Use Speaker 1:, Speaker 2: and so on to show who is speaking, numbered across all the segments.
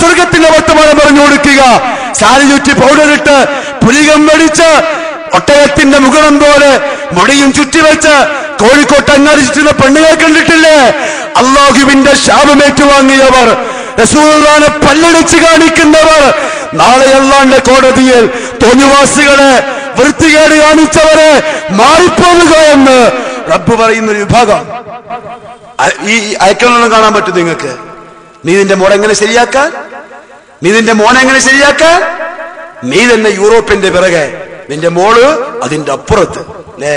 Speaker 1: സ്വർഗത്തിന്റെ വർത്തമാനം പറഞ്ഞു കൊടുക്കുക. സാരി ചുറ്റി പൗഡറിട്ട് പുലികം വെടിച്ച് ഒട്ടകത്തിന്റെ മുഖം പോലെ മുടിയും ചുറ്റിവെച്ച് കോഴിക്കോട്ട് അങ്ങാടി ചുറ്റുന്ന പെണ്ണുകളെ കണ്ടിട്ടില്ലേ? അള്ളാഹുവിന്റെ ശാപമേറ്റുവാങ്ങിയവർ, റസൂലുള്ളാഹിനെ പല്ലടിച്ച് കാണിക്കുന്നവർ, നാളെ അല്ലാഹുവിന്റെ കോടതിയിൽ തോന്നിവാസികളെ വൃത്തികേട് കാണിച്ചവരെ മാറിപ്പോവുക എന്ന് റബ്ബ് പറയുന്ന ഒരു വിഭാഗം. ഈ ഐക്കണൊന്നും കാണാൻ പറ്റും നിങ്ങൾക്ക്? നീ നിന്റെ മോളെ എങ്ങനെ ശരിയാക്കാൻ? നീ നിന്റെ മോനെ എങ്ങനെ ശരിയാക്കാൻ? നീ തന്നെ യൂറോപ്പിന്റെ പിറകെ, നിന്റെ മോള് അതിന്റെ അപ്പുറത്ത് അല്ലേ?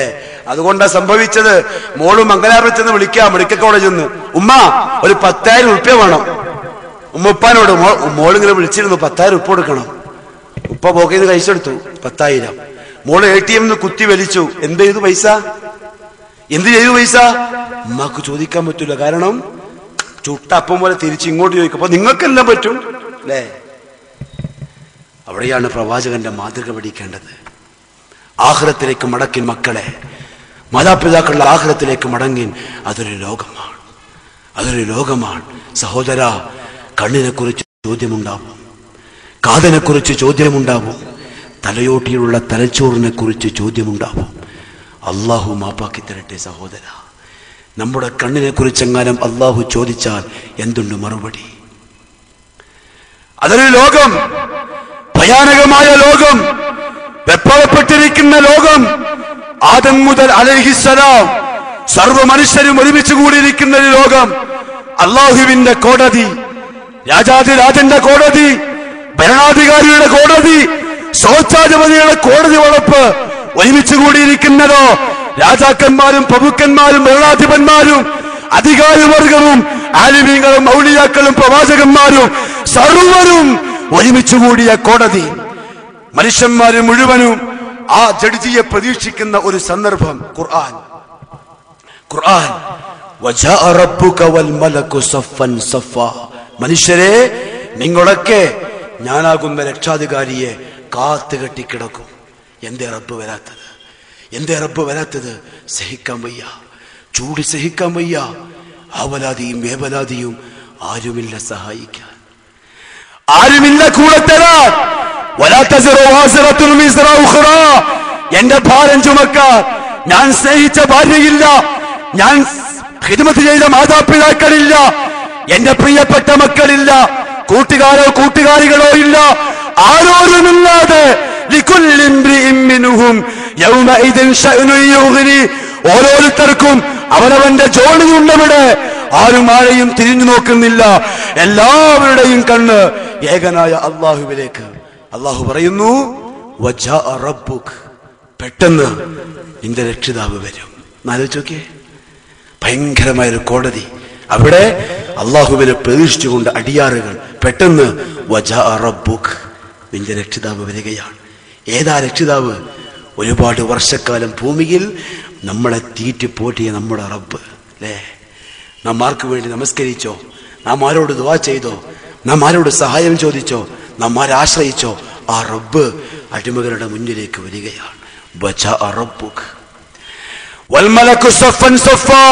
Speaker 1: അതുകൊണ്ടാ സംഭവിച്ചത്. മോള് മംഗലാപുരത്ത് നിന്ന് വിളിക്കാം, മെഡിക്കൽ കോളേജിൽ നിന്ന്, ഉമ്മ ഒരു 10,000 ഉറുപ്യ വേണം. ഉമ്മ ഉപ്പാനോട്, മോളിങ്ങനെ വിളിച്ചിരുന്നു 10,000 ഉപ്പ് കൊടുക്കണം. ഉപ്പ പോക്കയിൽ നിന്ന് കഴിച്ചെടുത്തു 10,000. മോള് ATM കുത്തി വലിച്ചു. എന്ത് ചെയ്തു പൈസ? ഉമ്മാക്ക് ചോദിക്കാൻ പറ്റൂല. കാരണം ചുട്ടപ്പം പോലെ തിരിച്ച് ഇങ്ങോട്ട് ചോദിക്കും. അപ്പൊ നിങ്ങൾക്കെല്ലാം പറ്റും അല്ലേ? അവിടെയാണ് പ്രവാചകന്റെ മാതൃക പഠിക്കേണ്ടത്. ആഖിറത്തിലേക്ക് മടക്കിൻ മക്കളെ, മാതാപിതാക്കളുടെ ആഖിറത്തിലേക്ക് മടങ്ങിൻ. അതൊരു ലോകമാണ്, അതൊരു ലോകമാണ് സഹോദര. കണ്ണിനെ കുറിച്ച് ചോദ്യമുണ്ടാവും, കാതിനെ കുറിച്ച് ചോദ്യമുണ്ടാവും, തലയോട്ടിയിലുള്ള തലച്ചോറിനെ കുറിച്ച് ചോദ്യമുണ്ടാവും. അള്ളാഹു മാപ്പാക്കി തരട്ടെ സഹോദര. നമ്മുടെ കണ്ണിനെ കുറിച്ചെങ്ങാനും അള്ളാഹു ചോദിച്ചാൽ എന്തുണ്ട് മറുപടി? അതൊരു ലോകം, ഭയാനകമായ ലോകം, വെപ്പപ്പെട്ടിരിക്കുന്ന ലോകം. ആദം മുതൽ അലൈഹിസ്സലാം സർവ്വ മനുഷ്യരും ഒരുമിച്ച് കൂടിയിരിക്കുന്ന ഒരു ലോകം. അള്ളാഹുവിന്റെ കോടതി, രാജാതിരാജന്റെ കോടതി, ഭരണാധികാരിയുടെ കോടതി, സ്വേച്ഛാധിപതിയുടെ കോടതി വളപ്പ് ഒരുമിച്ച് കൂടിയിരിക്കുന്നതോ രാജാക്കന്മാരും പ്രഭുക്കന്മാരും ഭരണാധിപന്മാരും അധികാരവർഗവും ആലിമീങ്ങളും ഔലിയാക്കളും പ്രവാചകന്മാരും സർവരും ഒരുമിച്ച് കൂടിയ കോടതി. മനുഷ്യന്മാര് മുഴുവനും ആ ജഡ്ജിയെ പ്രതീക്ഷിക്കുന്ന ഒരു സന്ദർഭം. ഖുർആൻ വജാഅ റബ്ബുക വൽ മലകു സഫൻ സഫാ. മനുഷ്യരെ, നിങ്ങളൊക്കെ ഞാനാകുന്ന രക്ഷാധികാരിയെ കാത്തുകെട്ടി കിടക്കും. എന്തേ റബ്ബ് വരാത്തത്? എന്തേ റബ്ബ് വരാത്തത്? സഹിക്കാൻ വയ്യ, ചൂട് സഹിക്കാൻ വയ്യ. ആവലാതിയും വേവലാതിയും ആരുമില്ല സഹായിക്കാൻ, ആരുമില്ല കൂടെ തരാൻ. എന്റെ ഭാരം ചുമക്കാൻ ഞാൻ സ്നേഹിച്ച ഭാര്യയില്ല, ഞാൻ ഖിദ്മത്ത് ചെയ്ത മാതാപിതാക്കളില്ല, എന്റെ പ്രിയപ്പെട്ട മക്കളില്ല, കൂട്ടുകാരോ കൂട്ടുകാരികളോ ഇല്ല, ആരോരുമില്ലാതെ ഓരോരുത്തർക്കും അവനവന്റെ ജോലിയുണ്ടവിടെ. ആരും ആരെയും തിരിഞ്ഞു നോക്കുന്നില്ല. എല്ലാവരുടെയും കണ്ണ് ഏകനായ അള്ളാഹുവിലേക്ക്. അള്ളാഹു പറയുന്നു വജാഅ റബ്ബുക്, പെട്ടെന്ന് നിന്റെ രക്ഷിതാവ് വരും. ആലോചിച്ചോക്കെ, ഭയങ്കരമായൊരു കോടതി. അവിടെ അള്ളാഹുവിനെ പ്രതീക്ഷിച്ചുകൊണ്ട് അടിയാറുകൾ. പെട്ടെന്ന് വജാഅ റബ്ബുക്, നിന്റെ രക്ഷിതാവ് വരികയാണ്. ഏതാ രക്ഷിതാവ്? ഒരുപാട് വർഷക്കാലം ഭൂമിയിൽ നമ്മളെ തീറ്റിപ്പോറ്റിയ നമ്മുടെ റബ്ബ് അല്ലേ? നാം ആർക്ക് വേണ്ടി നമസ്കരിച്ചോ? നാം ആരോട് ദുആ ചെയ്തോ? നാം ആരോട് സഹായം ചോദിച്ചോ? നാം ആരെ ആശ്രയിച്ചോ? ആ റബ്ബ് അടിമകളുടെ മുന്നിലേക്ക് വരികയാണ്. വജാഅ റബ്ബുക് വൽ മലകു സഫൻ സഫാ.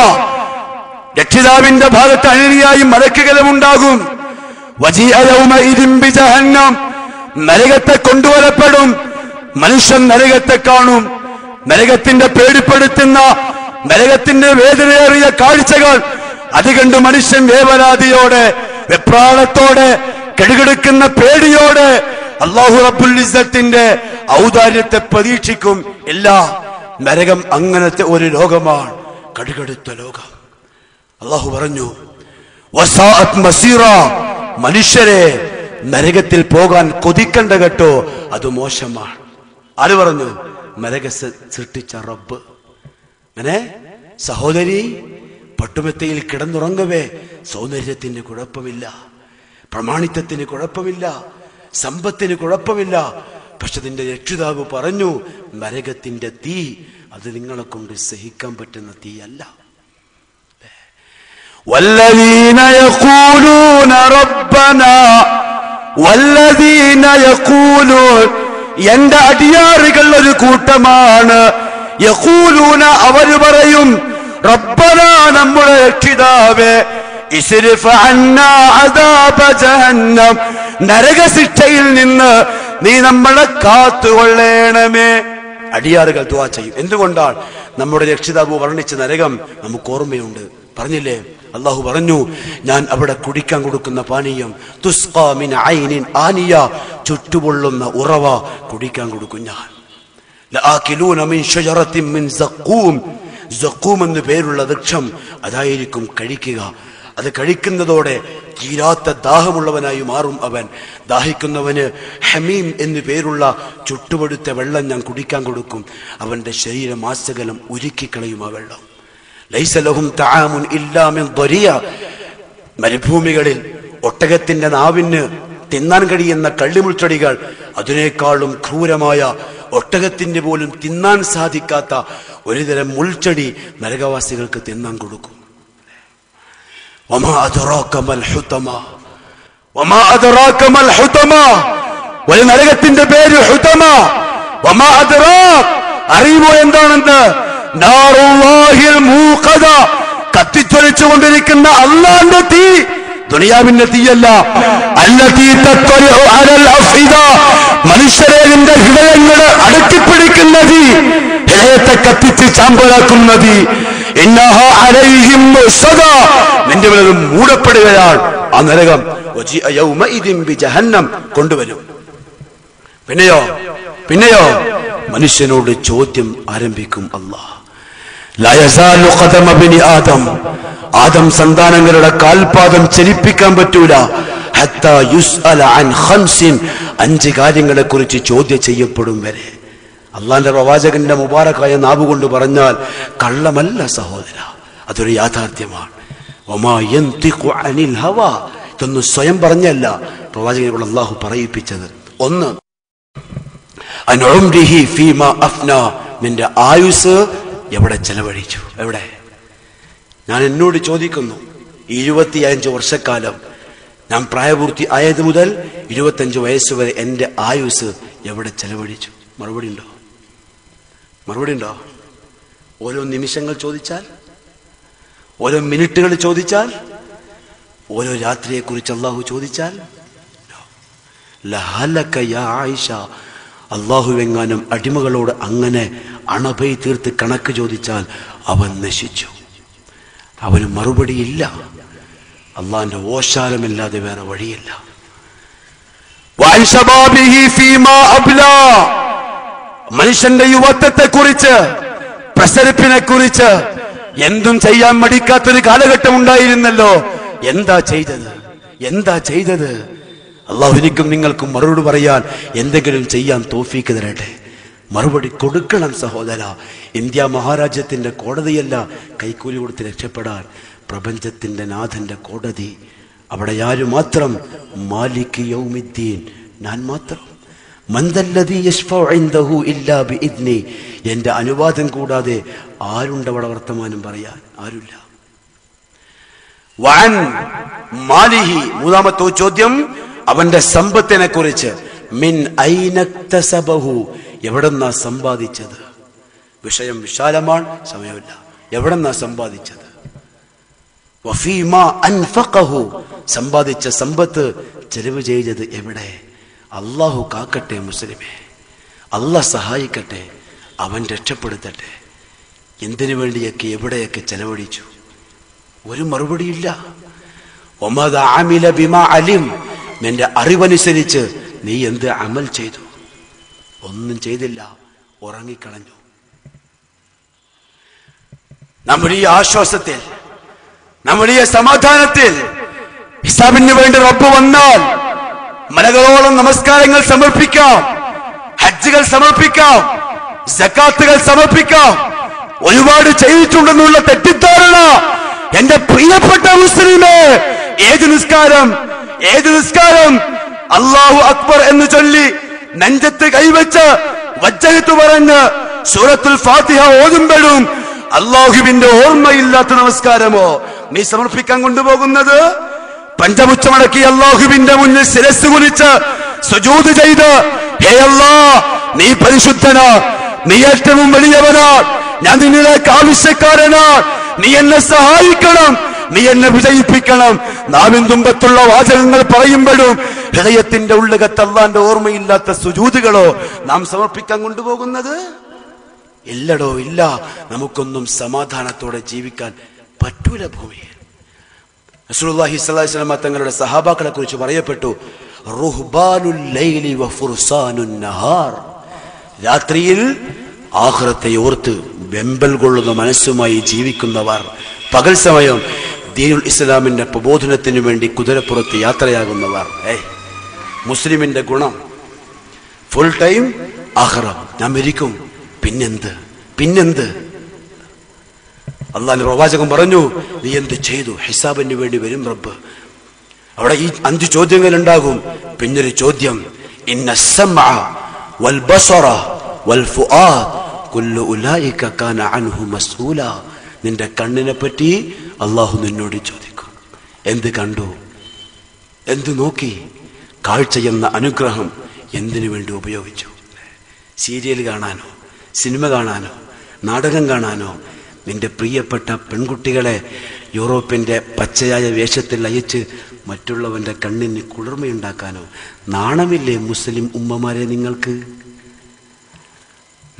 Speaker 1: രക്ഷിതാവിന്റെ ഭാഗത്ത് അണിയായി മലക്കുകളും ഉണ്ടാകും. വജീഅ യൗമഇദിൻ ബിജഹന്നം, നരകത്തെ കൊണ്ടുവരപ്പെടും. മനുഷ്യൻ നരകത്തെ കാണും. നരകത്തിന്റെ പേടിപ്പെടുത്തുന്ന, നരകത്തിന്റെ വേദനയേറിയ കാഴ്ചകൾ അത് കണ്ട് മനുഷ്യൻ വേവലാതിയോടെ, വെപ്രാളത്തോടെ, കെടുകിടക്കുന്ന പേടിയോടെ അല്ലാഹു റബ്ബുൽ ഇസ്സത്തിന്റെ ഔദാര്യത്തെ പ്രതീക്ഷിക്കും. ഇല്ല, നരകം അങ്ങനത്തെ ഒരു ലോകമാണ്, കടുകടുത്ത ലോകം. അല്ലാഹു പറഞ്ഞു വസാഅത് മസീറ, മനുഷ്യരെ നരകത്തിൽ പോകാൻ കൊതിക്കണ്ട കേട്ടോ, അത് മോശമാണ്. ആര് പറഞ്ഞു? നരക സൃഷ്ടിച്ച റബ്ബ്. അങ്ങനെ സഹോദരി, പട്ടുമെത്തയിൽ കിടന്നുറങ്ങവേ സൗന്ദര്യത്തിന് കുഴപ്പമില്ല, പ്രമാണിത്വത്തിന് കുഴപ്പമില്ല, സമ്പത്തിന് കുഴപ്പമില്ല. പക്ഷെ നിന്റെ രക്ഷിതാവ് പറഞ്ഞു നരകത്തിന്റെ തീ അത് നിങ്ങളെ കൊണ്ട് സഹിക്കാൻ പറ്റുന്ന തീയല്ല. വല്ലദീന യഖൂലൂന റബ്ബനാ, വല്ലദീന യഖൂലൂൻ, എന്റെ അടിയാറുകൾ ഒരു കൂട്ടമാണ്. യഖൂലൂന, അവര് പറയും, റബ്ബനാ, നമ്മുടെ രക്ഷിതാവേ, ഇസ്രിഫ് അന്നാ അദാബ ജഹന്നം, നരകശിക്ഷയിൽ നിന്ന് നീ നമ്മളെ കാത്തുകൊള്ളണമേ. അടിയാറുകൾ ദുആ ചെയ്യും. എന്തുകൊണ്ടാണ്? നമ്മുടെ രക്ഷിതാവ് വർണ്ണിച്ച നരകം നമുക്ക് ഓർമ്മയുണ്ട്. പറഞ്ഞില്ലേ, അള്ളാഹു പറഞ്ഞു, ഞാൻ അവിടെ കുടിക്കാൻ കൊടുക്കുന്ന പാനീയം തുസ്ഖാ മിൻ ഐനിൻ ആനിയ, ചുട്ടുപൊള്ളുന്ന ഉറവ കുടിക്കാൻ കൊടുക്കും ഞാൻ. ലആകിലൂന മിൻ ഷജറത്തിൻ മിൻ സഖൂം, സഖൂം എന്ന് പേരുള്ള വൃക്ഷം അതായിരിക്കും കഴിക്കുക. അത് കഴിക്കുന്നതോടെ തീരാത്ത ദാഹമുള്ളവനായി മാറും അവൻ. ദാഹിക്കുന്നവന് ഹമീം എന്ന് പേരുള്ള ചുട്ടുപൊടുത്ത വെള്ളം ഞാൻ കുടിക്കാൻ കൊടുക്കും. അവന്റെ ശരീരമാസകലം ഉരുക്കിക്കളയും ആ വെള്ളം. ലൈസ ലഹും തആമുൻ ഇല്ലാ മിൻ ദരിയ, മരുഭൂമികളിൽ ഒട്ടകത്തിന്റെ നാവിന് തിന്നാൻ കഴിയുന്ന കള്ളിമുൾച്ചെടികൾ, അതിനേക്കാളും ക്രൂരമായ ഒട്ടകത്തിന്റെ പോലും തിന്നാൻ സാധിക്കാത്ത ഒരുതരം മുൾച്ചെടി നരകവാസികൾക്ക് തിന്നാൻ കൊടുക്കും. വമാ അദ്റാക മൽ ഹുതമ, വമാ അദ്റാക മൽ ഹുതമ, ഒരു നരകത്തിന്റെ പേര് ഹുതമ. വമാ അദ്റാക, അറിയുമോ എന്താണെന്ന്? നാറുല്ലാഹിൽ മൂഖദ, കത്തിച്ചൊലിച്ചുകൊണ്ടിരിക്കുന്ന അല്ലാഹുവിന്റെ തീ, ദുനിയാവിന്റെ തീയല്ല. അല്ലതീ തത്വലു അലൽ അഫ്ഇദ, മനുഷ്യരുടെ ഹൃദയങ്ങളെ അടക്കിപ്പിടിക്കുന്ന തീ, ഹൃദയത്തെ കത്തിച്ച് ചാമ്പലാക്കുന്ന തീ. ഇന്നഹാ അലൈഹിം മുസദ, നിന്റെ മേൽ മൂടപ്പെടുകയാണ് ആ നരകം. വജിഅ യൗമഇദിൻ ബിജഹന്നം, കൊണ്ടുവരും. പിന്നെയോ മനുഷ്യനോട് ചോദ്യം ആരംഭിക്കും അല്ലാഹ്. ലാ യസാലു ഖദമ ബിനി ആദം, ആദം സന്താനങ്ങളുടെ കാൽപാദം ചലിപ്പിക്കാൻ പറ്റൂല. ഹത്താ യുസ്അല അൻ ഖംസിൻ, 5 കാര്യങ്ങളെ കുറിച്ച് ചോദ്യം ചെയ്യപ്പെടും വരെ. അള്ളാന്റെ പ്രവാചകന്റെ മുബാറക്കായ നാവുകൊണ്ട് പറഞ്ഞാൽ കള്ളമല്ല സഹോദര, അതൊരു യാഥാർത്ഥ്യമാണ്. വമാ യന്തിഖു അനിൽ ഹവാ, ഇതൊന്നും സ്വയം പറഞ്ഞല്ല, പ്രവാചകനോട് അള്ളാഹു പറയിപ്പിച്ചത്. ഒന്ന്, അൻ ഉംരിഹി ഫീമാ അഫ്നാ, നിന്റെ ആയുസ് എവിടെ ചെലവഴിച്ചു? എവിടെ? ഞാൻ എന്നോട് ചോദിക്കുന്നു, 25 വർഷക്കാലം ഞാൻ പ്രായപൂർത്തി ആയത് മുതൽ 25 വയസ്സ് വരെ എൻ്റെ ആയുസ് എവിടെ ചെലവഴിച്ചു? മറുപടി ഉണ്ടോ? ഓരോ നിമിഷങ്ങൾ ചോദിച്ചാൽ, ഓരോ മിനിറ്റുകൾ ചോദിച്ചാൽ, ഓരോ രാത്രിയെക്കുറിച്ച് അള്ളാഹു ചോദിച്ചാൽ, ലഹലക യാ ആയിഷ, അള്ളാഹുവെങ്ങാനും അടിമകളോട് അങ്ങനെ അണപൈ തീർത്ത് കണക്ക് ചോദിച്ചാൽ അവൻ നശിച്ചു. അവന് മറുപടിയില്ല. അള്ളാഹിന്റെ ഓശാരമില്ലാതെ വേറെ വഴിയില്ല. മനുഷ്യന്റെ യുവത്വത്തെ കുറിച്ച്, പ്രസരിപ്പിനെ കുറിച്ച് എന്തും ചെയ്യാൻ മടിക്കാത്തൊരു കാലഘട്ടം ഉണ്ടായിരുന്നല്ലോ. എന്താ ചെയ്തത്? അള്ളാഹു എനിക്കും നിങ്ങൾക്കും മറുപടി പറയാൻ എന്തെങ്കിലും ചെയ്യാൻ തൗഫീക്ക് തരട്ടെ. മറുപടി കൊടുക്കണം സഹോദര. ഇന്ത്യ മഹാരാജ്യത്തിന്റെ കോടതിയല്ല കൈക്കൂലി കൊടുത്ത് രക്ഷപ്പെടാൻ, പ്രപഞ്ചത്തിന്റെ നാഥന്റെ കോടതി. അവിടെ ആര് മാത്രം? മാലിക് യൗമിദ്ദീൻ, ഞാൻ മാത്രം. മന്ദല്ലദീ യശ്ഫഉ ഇൻദഹു ഇല്ലാ ബിഇദ്നി, എന്റെ അനുവാദം കൂടാതെ ആരുണ്ടവിടെ വർത്തമാനം പറയാൻ? ആരുമില്ല. വഅൻ മാലിഹി, മൂന്നാമത്തെ ചോദ്യം അവന്റെ സമ്പത്തിനെ കുറിച്ച്. മിൻ ഐനക്തസബഹു, എവിടെന്നാ സമ്പാദിച്ചത്? വിഷയം വിശാലമാണ്, സമയമില്ല. എവിടെന്നാ സമ്പാദിച്ചത്? വഫീമാ അൻഫഖഹു, സമ്പാദിച്ച സമ്പത്ത് ചെലവ് ചെയ്തത് എവിടെ? അള്ളാഹു കാക്കട്ടെ മുസ്ലിമേ, അള്ളാഹ് സഹായിക്കട്ടെ, അവൻ രക്ഷപ്പെടുത്തട്ടെ. എന്തിനു വേണ്ടിയൊക്കെ എവിടെയൊക്കെ ചെലവഴിച്ചു? ഒരു മറുപടിയില്ല. വമദ അമില ബിമാ അലിം, നിന്റെ അറിവനുസരിച്ച് നീ എന്ത് അമൽ ചെയ്തു? ഒന്നും ചെയ്തില്ല, ഉറങ്ങിക്കളഞ്ഞു. നമ്മുടെ ഈ ആശ്വാസത്തിൽ, നമ്മുടെ ഈ സമാധാനത്തിൽ ഹിസാബിന് വേണ്ടി റബ്ബ് വന്നാൽ മലകളോളം നമസ്കാരങ്ങൾ സമർപ്പിക്കാം, ഹജ്ജുകൾ സമർപ്പിക്കാം, സക്കാത്തുകൾ സമർപ്പിക്കാം. ഒരുപാട് ചെയ്തിട്ടുണ്ടെന്നുള്ള തെറ്റിദ്ധാരണ എന്റെ പ്രിയപ്പെട്ട മുസ്ലിമേ, ഏത് നിസ്കാരം അല്ലാഹു അക്ബർ എന്ന് ചൊല്ലി നെഞ്ചത്ത് കൈവച്ച് വജ്ജഹത്ത് പറഞ്ഞ് സൂറത്തുൽ ഫാത്തിഹ ഓതുമ്പോഴും അല്ലാഹുവിന്റെ ഓർമ്മയില്ലാത്ത നമസ്കാരമോ നീ സമർപ്പിക്കാൻ കൊണ്ടുപോകുന്നത്? പഞ്ചമുച്ചമടക്കി അല്ലാഹുവിന്റെ മുന്നിൽ ശിരസ് കുനിച്ച് സുജൂദ് ചെയ്ത്, ഹേ അല്ലാഹ്, നീ പരിശുദ്ധനാ, നീ ഏറ്റവും വലിയവനാ, ഞാൻ നിന്നിലേക്ക് ആവശ്യക്കാരനാ, നീ എന്നെ സഹായിക്കണം, നീ എന്നെ വിജയിപ്പിക്കണം. നാവിൻ തുമ്പത്തുള്ള വാചകങ്ങൾ പറയുമ്പോഴും ഹൃദയത്തിന്റെ ഉള്ളകത്ത് അല്ലാഹുവിന്റെ ഓർമ്മയില്ലാത്ത സുജൂദുകളോ നാം സമർപ്പിക്കാൻ കൊണ്ടുപോകുന്നത്? ഇല്ലടോ, ഇല്ല. നമുക്കൊന്നും സമാധാനത്തോടെ ജീവിക്കാൻ പറ്റൂല ഭൂമിയിൽ. റസൂലുള്ളാഹി സ്വല്ലല്ലാഹു അലൈഹി വസല്ലം തങ്ങളുടെ സഹാബാക്കളെ കുറിച്ച് പറയപ്പെട്ടു, റുഹ്ബാനുൽ ലൈലി വഫുർസാനുൻ നഹാർ. രാത്രിയിൽ ആഖിറത്തെ ഓർത്ത് വെമ്പൽ കൊള്ളുന്ന മനസ്സുമായി ജീവിക്കുന്നവർ, പകൽ സമയം ദീനുൽ ഇസ്ലാമിന്റെ പ്രബോധനത്തിന് വേണ്ടി കുതിരപ്പുറത്ത് യാത്രയാകുന്നവർ. മുസ്ലിമിന്റെ ഗുണം ഫുൾ ടൈം ആഖിറ. ഞാൻ മരിക്കും, പിന്നെന്ത്? അല്ലാഹുവിന്റെ പ്രവാചകൻ പറഞ്ഞു, നീ എന്ത് ചെയ്തു? ഹിസാബിന് വേണ്ടി വരും റബ്ബ്. അവിടെ ഈ 5 ചോദ്യങ്ങൾ ഉണ്ടാകും. പിന്നൊരു ചോദ്യം, ഇന്ന സമഅ വൽ ബസറ വൽ ഫുആദ് കുല്ലു ഉലൈക കാന അൻഹു മസ്ഊല. നിന്റെ കണ്ണിനെ പറ്റി അല്ലാഹു നിന്നോട് ചോദിക്കും. എന്ത് കണ്ടു? എന്ത് നോക്കി? കാഴ്ച എന്ന അനുഗ്രഹം എന്തിനു വേണ്ടി ഉപയോഗിച്ചു? സീരിയൽ കാണാനോ, സിനിമ കാണാനോ, നാടകം കാണാനോ? നിന്റെ പ്രിയപ്പെട്ട പെൺകുട്ടികളെ യൂറോപ്പിന്റെ പച്ചയായ വേഷത്തിൽ അയച്ച് മറ്റുള്ളവന്റെ കണ്ണിന് കുളിർമയുണ്ടാക്കാനോ? നാണമില്ലേ മുസ്ലിം ഉമ്മമാരെ നിങ്ങൾക്ക്?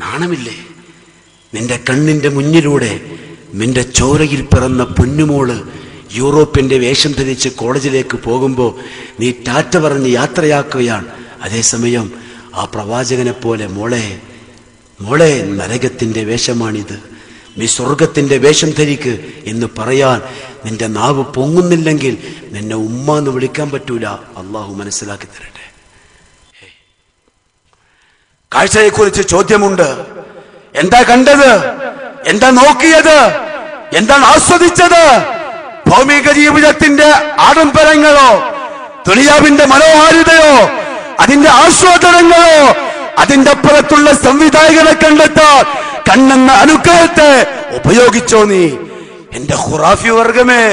Speaker 1: നാണമില്ലേ? നിന്റെ കണ്ണിന്റെ മുന്നിലൂടെ നിന്റെ ചോരയിൽ പിറന്ന പൊന്നുമോള് യൂറോപ്പിന്റെ വേഷം ധരിച്ച് കോളേജിലേക്ക് പോകുമ്പോൾ നീ ടാറ്റ പറഞ്ഞ് യാത്രയാക്കുകയാണ്. അതേസമയം ആ പ്രവാചകനെ പോലെ, മോളെ നരകത്തിന്റെ വേഷമാണിത്, നീ സ്വർഗത്തിന്റെ വേഷം ധരിക്ക് എന്ന് പറയാൻ നിന്റെ നാവ് പൊങ്ങുന്നില്ലെങ്കിൽ നിന്നെ ഉമ്മ എന്ന് വിളിക്കാൻ പറ്റൂല. അള്ളാഹു മനസ്സിലാക്കി തരട്ടെ. കാഴ്ചയെക്കുറിച്ച് ചോദ്യമുണ്ട്. എന്താ കണ്ടത്? എന്താ നോക്കിയത്? എന്താണ് ആസ്വദിച്ചത്? ഭൗമിക ജീവിതത്തിന്റെ ആഡംബരങ്ങളോ, ദുനിയാവിന്റെ മനോഹാരിതയോ, അതിന്റെ ആസ്വാദനങ്ങളോ, അതിന്റെ അപ്പുറത്തുള്ള സംവിധായകനെ കണ്ടെത്താൻ കണ്ണെന്ന അനുഗ്രഹത്തെ ഉപയോഗിച്ചോ നീ? എന്റെ ഖുറാഫി വർഗമേ,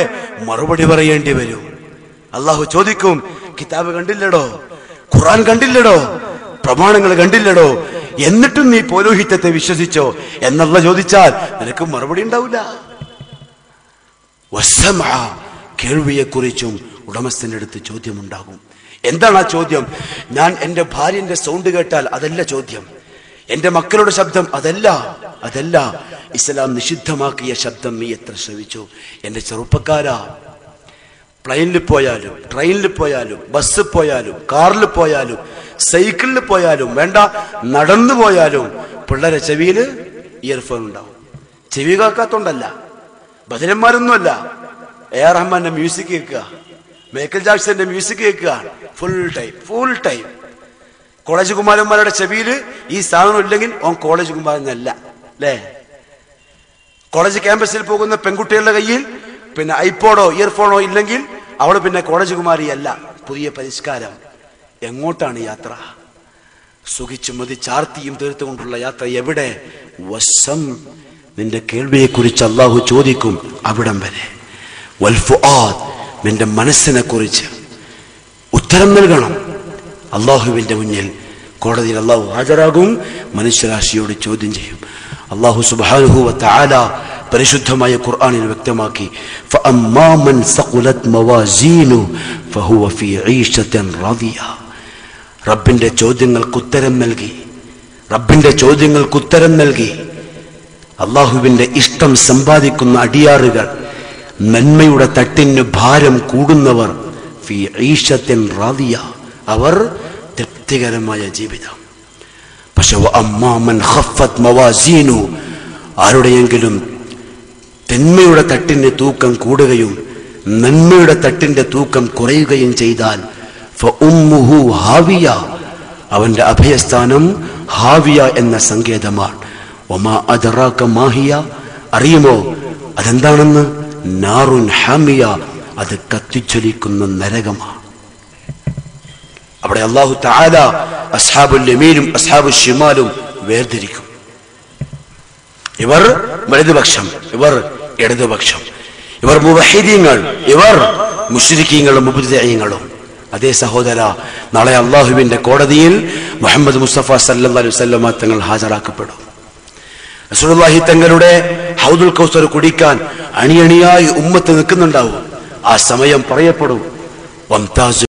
Speaker 1: മറുപടി പറയേണ്ടി വരും. അള്ളാഹു ചോദിക്കും, കിതാബ് കണ്ടില്ലടോ, ഖുർആൻ കണ്ടില്ലടോ, പ്രമാണങ്ങൾ കണ്ടില്ലടോ, എന്നിട്ടും നീ പൗരോഹിത്യത്തെ വിശ്വസിച്ചോ എന്നുള്ള ചോദിച്ചാൽ നിനക്ക് മറുപടി ഉണ്ടാവില്ല. കേൾവിയെക്കുറിച്ചും ഉടമസ്ഥന്റെ അടുത്ത് ചോദ്യമുണ്ടാകും. എന്താണ് ആ ചോദ്യം? ഞാൻ എന്റെ ഭാര്യന്റെ സൗണ്ട് കേട്ടാൽ അതല്ല ചോദ്യം. എന്റെ മക്കളുടെ ശബ്ദം അതല്ല. ഇസ്ലാം നിഷിദ്ധമാക്കിയ ശബ്ദം നീ എത്ര ശ്രവിച്ചു? എന്റെ ചെറുപ്പക്കാരാ, പ്ലെയിനിൽ പോയാലും, ട്രെയിനിൽ പോയാലും, ബസ്സിൽ പോയാലും, കാറിൽ പോയാലും, സൈക്കിളിൽ പോയാലും, വേണ്ട നടന്നു പോയാലും പിള്ളേരെ ചെവിയില് ഇയർഫോൺ ഉണ്ടാവും. ചെവി കേൾക്കാത്തോണ്ടല്ല, ഭജനന്മാരൊന്നുമല്ല, എ.ആർ. റഹ്മാന്റെ മ്യൂസിക് കേൾക്കുക, മൈക്കൽ ജാക്സന്റെ മ്യൂസിക് കേൾക്കുക. ഫുൾ ടൈം കോളേജ് കുമാരന്മാരുടെ ചെവിയിൽ ഈ സാധനം ഇല്ലെങ്കിൽ ഓൻ കോളേജ് കുമാരനല്ല, അല്ലേ? കോളേജ് ക്യാമ്പസിൽ പോകുന്ന പെൺകുട്ടികളുടെ കയ്യിൽ പിന്നെ ഐപോഡോ ഇയർഫോണോ ഇല്ലെങ്കിൽ അവള് പിന്നെ കോളേജ് കുമാരിയല്ല. പുതിയ പരിഷ്കാരം. എങ്ങോട്ടാണ് യാത്ര? സുഖിച്ചു മതി ചാർത്തിയും തീർത്തുകൊണ്ടുള്ള യാത്ര എവിടെ? വശം. നിന്റെ കേൾവിയെക്കുറിച്ച് അള്ളാഹു ചോദിക്കും അവിടം വരെ. വൽ ഫുആദ്, നിന്റെ മനസ്സിനെ കുറിച്ച് ഉത്തരം നൽകണം. അള്ളാഹുവിന്റെ മുന്നിൽ കോടതിയിൽ അള്ളാഹു ഹാജരാകും, മനുഷ്യരാശിയോട് ചോദ്യം ചെയ്യും. അള്ളാഹു സുബ്ഹാനഹു വ തആല പരിശുദ്ധമായ ഖുർആനിൽ വ്യക്തമാക്കി, ഫഅമ്മാ മൻ സഖുലത് മവാസീനു ഫഹുവ ഫീ ഈശത്തിൻ റാദിയ. റബ്ബിന്റെ ചോദ്യങ്ങൾക്ക് ഉത്തരം നൽകി അള്ളാഹുവിന്റെ ഇഷ്ടം സമ്പാദിക്കുന്ന അടിയാറുകൾ, നന്മയുടെ തട്ടിന് ഭാരം കൂടുന്നവർ, ഫീ ഈശത്തിൻ റാദിയ, അവർ തൃപ്തികരമായ ജീവിതം. പക്ഷെ വഅമ്മാ മൻ ഖഫത് മവാസീനു, ആരുടെയെങ്കിലും തിന്മയുടെ തട്ടിന്റെ തൂക്കം കൂടുകയും നന്മയുടെ തട്ടിന്റെ തൂക്കം കുറയുകയും ചെയ്താൽ ഫഉമ്മുഹു ഹാവിയ, അവന്റെ അഭയസ്ഥാനം ഹാവിയ എന്ന സങ്കേതമാണ്. വമാ അദ്റാക മാഹിയ, അറിയുമോ അതെന്താണെന്ന്? നാറുൻ ഹാമിയ, അത് കത്തിജ്വലിക്കുന്ന നരകമാണ്. അവിടെ അല്ലാഹു തആല അസ്ഹാബുൽ യമീനും അസ്ഹാബുൽ ശിമാലും വേർതിരിക്കും. ഇവർ വലതുപക്ഷം, ഇവർ ഇടതുപക്ഷം, ഇവർ മുവഹിദീങ്ങൾ, ഇവർ മുശ്രിക്കീങ്ങളും മുബ്തദിഈങ്ങളും. അതേ സഹോദര, നാളെ അള്ളാഹുവിന്റെ കോടതിയിൽ മുഹമ്മദ് മുസ്തഫ സല്ലല്ലാഹു അലൈഹി വസല്ലം തങ്ങൾ ഹാജരാക്കപ്പെടും. റസൂലുള്ളാഹി തങ്ങളുടെ ഹൗദുൽ കൗസർ കുടിക്കാൻ അണിയണിയായി ഉമ്മത്ത് നിൽക്കുന്നുണ്ടാവും. ആ സമയം പറയപ്പെടും, വംതാസ്